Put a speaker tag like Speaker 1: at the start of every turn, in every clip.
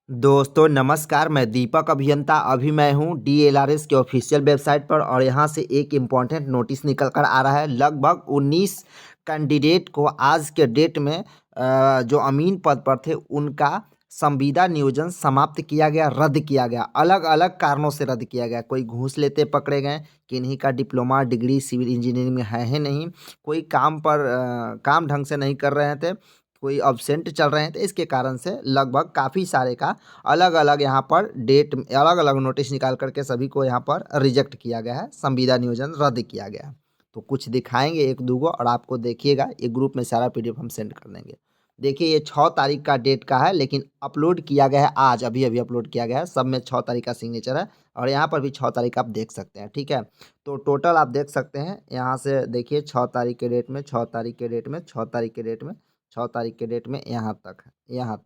Speaker 1: दोस्तों नमस्कार, मैं दीपक अभियंता। अभी मैं हूँ डीएलआरएस के ऑफिशियल वेबसाइट पर और यहाँ से एक इम्पॉर्टेंट नोटिस निकल कर आ रहा है। लगभग 19 कैंडिडेट को आज के डेट में जो अमीन पद पर थे उनका संविदा नियोजन समाप्त किया गया, रद्द किया गया। अलग अलग कारणों से रद्द किया गया। कोई घूस लेते पकड़े गए, किन्हीं का डिप्लोमा डिग्री सिविल इंजीनियरिंग में है ही नहीं, कोई काम पर काम ढंग से नहीं कर रहे थे, कोई अब्सेंट चल रहे हैं। तो इसके कारण से लगभग काफ़ी सारे का अलग अलग यहाँ पर डेट अलग अलग नोटिस निकाल करके सभी को यहाँ पर रिजेक्ट किया गया है, संविदा नियोजन रद्द किया गया है। तो कुछ दिखाएंगे एक दूगो और आपको देखिएगा, एक ग्रुप में सारा पीडीएफ हम सेंड कर देंगे। देखिए ये 6 तारीख का डेट का है, लेकिन अपलोड किया गया है आज, अभी अभी अपलोड किया गया है। सब में 6 तारीख का सिग्नेचर है और यहाँ पर भी 6 तारीख आप देख सकते हैं। ठीक है, तो टोटल आप देख सकते हैं यहाँ से। देखिए 6 तारीख के डेट में, 6 तारीख के डेट में, 6 तारीख के डेट में, 6 तारीख के डेट में यहाँ तक है, यहाँ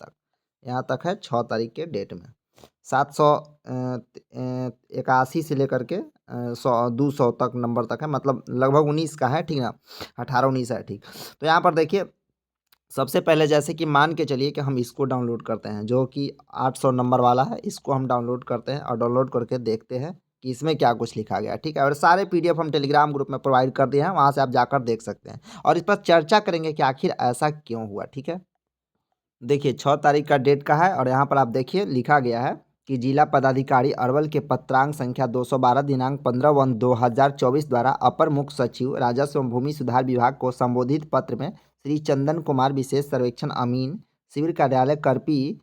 Speaker 1: तक है 6 तारीख के डेट में। 781 से लेकर के 200 तक नंबर तक है, मतलब लगभग 19 का है। ठीक ना, 18-19 है। ठीक, तो यहाँ पर देखिए सबसे पहले जैसे कि मान के चलिए कि हम इसको डाउनलोड करते हैं, जो कि 800 नंबर वाला है। इसको हम डाउनलोड करते हैं और डाउनलोड करके देखते हैं कि इसमें क्या कुछ लिखा गया है। ठीक है, और सारे पीडीएफ हम टेलीग्राम ग्रुप में प्रोवाइड कर दिए हैं, वहाँ से आप जाकर देख सकते हैं और इस पर चर्चा करेंगे कि आखिर ऐसा क्यों हुआ। ठीक है, देखिए 6 तारीख का डेट का है और यहाँ पर आप देखिए लिखा गया है कि जिला पदाधिकारी अरवल के पत्रांक संख्या 212 दिनांक 15/1/2024 द्वारा अपर मुख्य सचिव राजस्व एवं भूमि सुधार विभाग को संबोधित पत्र में श्री चंदन कुमार विशेष सर्वेक्षण अमीन सिविल कार्यालय करपी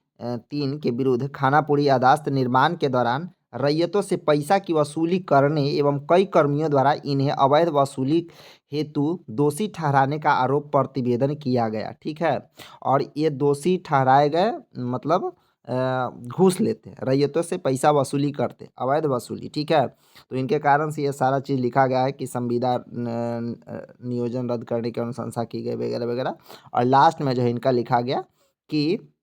Speaker 1: 3 के विरुद्ध खानापुरी अदालत निर्माण के दौरान रैयतों से पैसा की वसूली करने एवं कई कर्मियों द्वारा इन्हें अवैध वसूली हेतु दोषी ठहराने का आरोप प्रतिवेदन किया गया। ठीक है, और ये दोषी ठहराए गए, मतलब घूस लेते, रैयतों से पैसा वसूली करते, अवैध वसूली। ठीक है, तो इनके कारण से ये सारा चीज़ लिखा गया है कि संविदा नियोजन रद्द करने की अनुशंसा की गई वगैरह वगैरह। और लास्ट में जो है इनका लिखा गया कि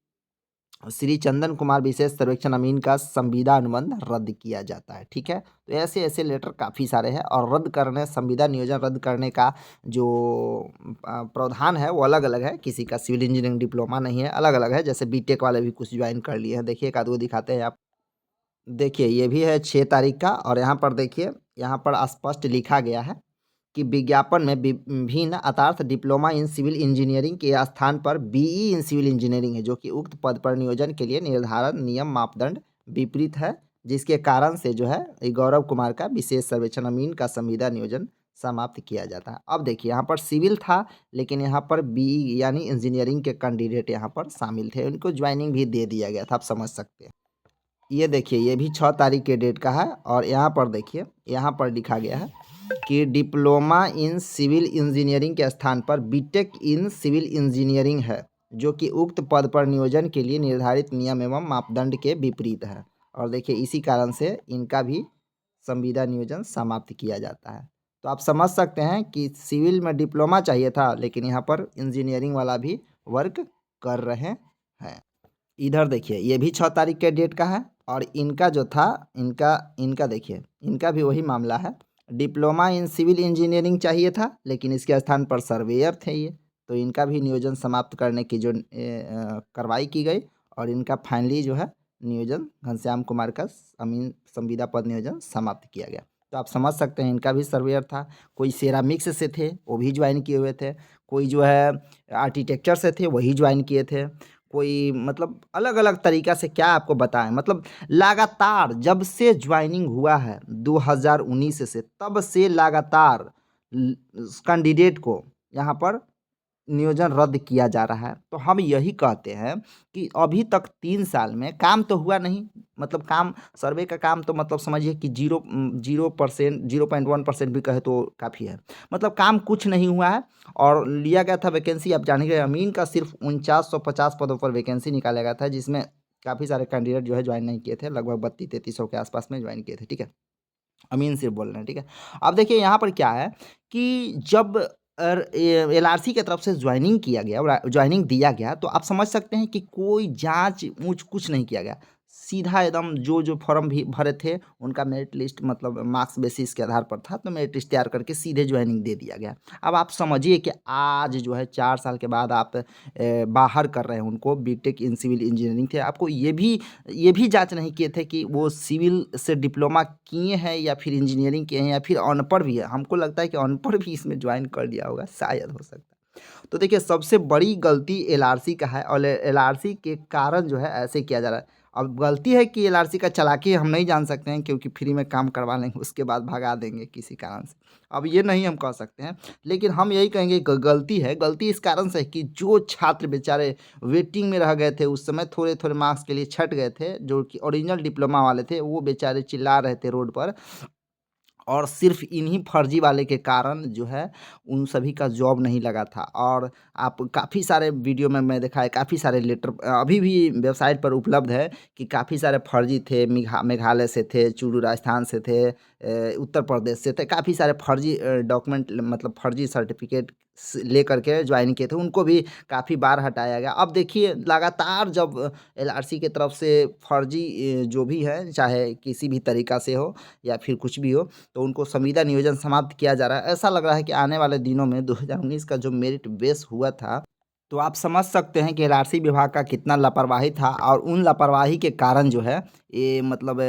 Speaker 1: श्री चंदन कुमार विशेष सर्वेक्षण अमीन का संविदा अनुबंध रद्द किया जाता है। ठीक है, तो ऐसे ऐसे लेटर काफ़ी सारे हैं और रद्द करने, संविदा नियोजन रद्द करने का जो प्रावधान है वो अलग अलग है। किसी का सिविल इंजीनियरिंग डिप्लोमा नहीं है, अलग अलग है। जैसे बीटेक वाले भी कुछ ज्वाइन कर लिए हैं। देखिए एक आध गो दिखाते हैं आप। देखिए ये भी है 6 तारीख का और यहाँ पर देखिए, यहाँ पर स्पष्ट लिखा गया है कि विज्ञापन में विभिन्न अर्थात डिप्लोमा इन सिविल इंजीनियरिंग के स्थान पर बीई इन सिविल इंजीनियरिंग है, जो कि उक्त पद पर नियोजन के लिए निर्धारित नियम मापदंड विपरीत है, जिसके कारण से जो है ये गौरव कुमार का विशेष सर्वेक्षण अमीन का संविदा नियोजन समाप्त किया जाता है। अब देखिए यहाँ पर सिविल था, लेकिन यहाँ पर बीई यानी इंजीनियरिंग के कैंडिडेट यहाँ पर शामिल थे, उनको ज्वाइनिंग भी दे दिया गया था, आप समझ सकते हैं। ये देखिए ये भी 6 तारीख के डेट का है और यहाँ पर देखिए, यहाँ पर लिखा गया है कि डिप्लोमा इन सिविल इंजीनियरिंग के स्थान पर बीटेक इन सिविल इंजीनियरिंग है, जो कि उक्त पद पर नियोजन के लिए निर्धारित नियम एवं मापदंड के विपरीत है। और देखिए इसी कारण से इनका भी संविदा नियोजन समाप्त किया जाता है। तो आप समझ सकते हैं कि सिविल में डिप्लोमा चाहिए था, लेकिन यहाँ पर इंजीनियरिंग वाला भी वर्क कर रहे हैं। इधर देखिए ये भी 6 तारीख के डेट का है और इनका जो था, इनका इनका देखिए, इनका भी वही मामला है। डिप्लोमा इन सिविल इंजीनियरिंग चाहिए था, लेकिन इसके स्थान पर सर्वेयर थे ये, तो इनका भी नियोजन समाप्त करने की जो कार्रवाई की गई और इनका फाइनली जो है नियोजन घनश्याम कुमार का अमीन संविदा पद नियोजन समाप्त किया गया। तो आप समझ सकते हैं इनका भी सर्वेयर था। कोई सेरामिक्स से थे, वो भी ज्वाइन किए हुए थे। कोई जो है आर्किटेक्चर से थे, वही ज्वाइन किए थे। कोई मतलब अलग अलग तरीक़ा से, क्या आपको बताएं, मतलब लगातार जब से ज्वाइनिंग हुआ है 2019 से, तब से लगातार कैंडिडेट को यहाँ पर नियोजन रद्द किया जा रहा है। तो हम यही कहते हैं कि अभी तक 3 साल में काम तो हुआ नहीं, मतलब काम, सर्वे का काम तो मतलब समझिए कि 0% 0.1% भी कहे तो काफ़ी है, मतलब काम कुछ नहीं हुआ है। और लिया गया था वैकेंसी, आप जानेंगे अमीन का सिर्फ 4950 पदों पर वैकेंसी निकाला गया था, जिसमें काफ़ी सारे कैंडिडेट जो है ज्वाइन नहीं किए थे, लगभग 3200-3300 के आसपास में ज्वाइन किए थे। ठीक है, अमीन सिर्फ बोल रहे हैं। ठीक है, अब देखिए यहाँ पर क्या है कि जब एलआरसी की तरफ से ज्वाइनिंग किया गया, ज्वाइनिंग दिया गया, तो आप समझ सकते हैं कि कोई जांच ऊँच कुछ नहीं किया गया। सीधा एकदम जो फॉर्म भी भरे थे उनका मेरिट लिस्ट मतलब मार्क्स बेसिस के आधार पर था, तो मेरिट लिस्ट तैयार करके सीधे ज्वाइनिंग दे दिया गया। अब आप समझिए कि आज जो है 4 साल के बाद आप बाहर कर रहे हैं उनको, बीटेक इन सिविल इंजीनियरिंग थे, आपको ये भी जाँच नहीं किए थे कि वो सिविल से डिप्लोमा किए हैं या फिर इंजीनियरिंग किए हैं या फिर अनपढ़ भी है। हमको लगता है कि अनपढ़ भी इसमें ज्वाइन कर लिया होगा, शायद हो सकता है। तो देखिए सबसे बड़ी गलती एलआरसी का है और एलआरसी के कारण जो है ऐसे किया जा रहा है। अब गलती है कि एलआरसी का चालाकी हम नहीं जान सकते हैं, क्योंकि फ्री में काम करवा लेंगे उसके बाद भगा देंगे किसी कारण से। अब ये नहीं हम कह सकते हैं, लेकिन हम यही कहेंगे कि गलती है। गलती इस कारण से है कि जो छात्र बेचारे वेटिंग में रह गए थे उस समय, थोड़े-थोड़े मार्क्स के लिए छँट गए थे, जो कि ओरिजिनल डिप्लोमा वाले थे, वो बेचारे चिल्ला रहे थे रोड पर, और सिर्फ इन्हीं फर्जी वाले के कारण जो है उन सभी का जॉब नहीं लगा था। और आप काफ़ी सारे वीडियो में मैं देखा है, काफ़ी सारे लेटर अभी भी वेबसाइट पर उपलब्ध है कि काफ़ी सारे फर्जी थे, मेघालय से थे, चूरू राजस्थान से थे, उत्तर प्रदेश से थे, काफ़ी सारे फर्जी डॉक्यूमेंट मतलब फर्जी सर्टिफिकेट लेकर के ज्वाइन किए थे, उनको भी काफ़ी बार हटाया गया। अब देखिए लगातार जब एलआरसी की तरफ से फर्जी जो भी है, चाहे किसी भी तरीका से हो या फिर कुछ भी हो, तो उनको संविदा नियोजन समाप्त किया जा रहा है। ऐसा लग रहा है कि आने वाले दिनों में 2019 का जो मेरिट बेस हुआ था, तो आप समझ सकते हैं कि एलआरसी विभाग का कितना लापरवाही था, और उन लापरवाही के कारण जो है ये मतलब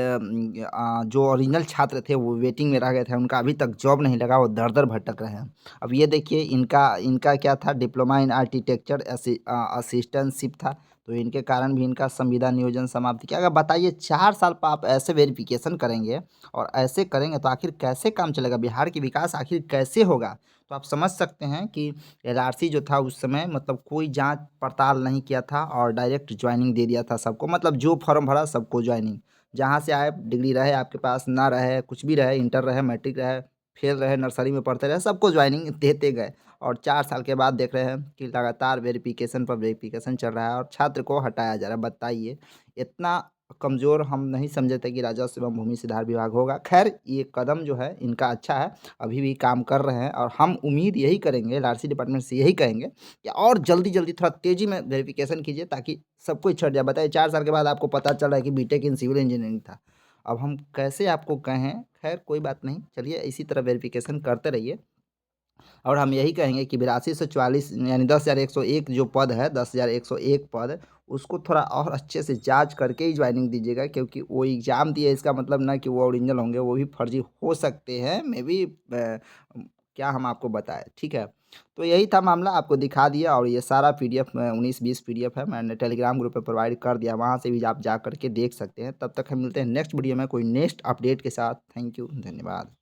Speaker 1: जो ओरिजिनल छात्र थे वो वेटिंग में रह गए थे, उनका अभी तक जॉब नहीं लगा, वो दर-दर भटक रहे हैं। अब ये देखिए इनका इनका क्या था, डिप्लोमा इन आर्किटेक्चर असिस्टेंटशिप था, तो इनके कारण भी इनका संविदा नियोजन समाप्त किया गया। बताइए 4 साल पर आप ऐसे वेरिफिकेशन करेंगे और ऐसे करेंगे तो आखिर कैसे काम चलेगा? बिहार की विकास आखिर कैसे होगा? तो आप समझ सकते हैं कि एलआरसी जो था उस समय मतलब कोई जाँच पड़ताल नहीं किया था और डायरेक्ट जॉइनिंग दे दिया था सबको, मतलब जो फॉर्म भरा सबको जॉइनिंग। जहाँ से आए, डिग्री रहे आपके पास, ना रहे, कुछ भी रहे, इंटर रहे, मैट्रिक रहे, फेल रहे, नर्सरी में पढ़ते रहे, सबको जॉइनिंग देते गए। और 4 साल के बाद देख रहे हैं कि लगातार वेरिफिकेशन पर वेरिफिकेशन चल रहा है और छात्र को हटाया जा रहा है। बताइए, इतना कमज़ोर हम नहीं समझे थे कि राजस्व एवं भूमि सुधार विभाग होगा। ख़ैर ये कदम जो है इनका अच्छा है, अभी भी काम कर रहे हैं, और हम उम्मीद यही करेंगे एलआरसी डिपार्टमेंट से, यही कहेंगे कि और जल्दी-जल्दी थोड़ा तेज़ी में वेरिफिकेशन कीजिए, ताकि सब कुछ छँट जाए। बताइए 4 साल के बाद आपको पता चल रहा है कि बीटेक इन सिविल इंजीनियरिंग था। अब हम कैसे आपको कहें? ख़ैर कोई बात नहीं, चलिए इसी तरह वेरिफिकेशन करते रहिए। और हम यही कहेंगे कि 82 से 44 यानी 10,101 जो पद है, 10,101 पद, उसको थोड़ा और अच्छे से जाँच करके ही जॉइनिंग दीजिएगा, क्योंकि वो एग्ज़ाम दिए इसका मतलब ना कि वो ओरिजिनल होंगे, वो भी फर्जी हो सकते हैं, मेबी क्या हम आपको बताएँ, ठीक है? तो यही था मामला, आपको दिखा दिया, और ये सारा पीडीएफ 19-20 पीडीएफ है, मैंने टेलीग्राम ग्रुप पे प्रोवाइड कर दिया, वहाँ से भी आप जा कर के देख सकते हैं। तब तक हम मिलते हैं नेक्स्ट वीडियो में कोई नेक्स्ट अपडेट के साथ। थैंक यू, धन्यवाद।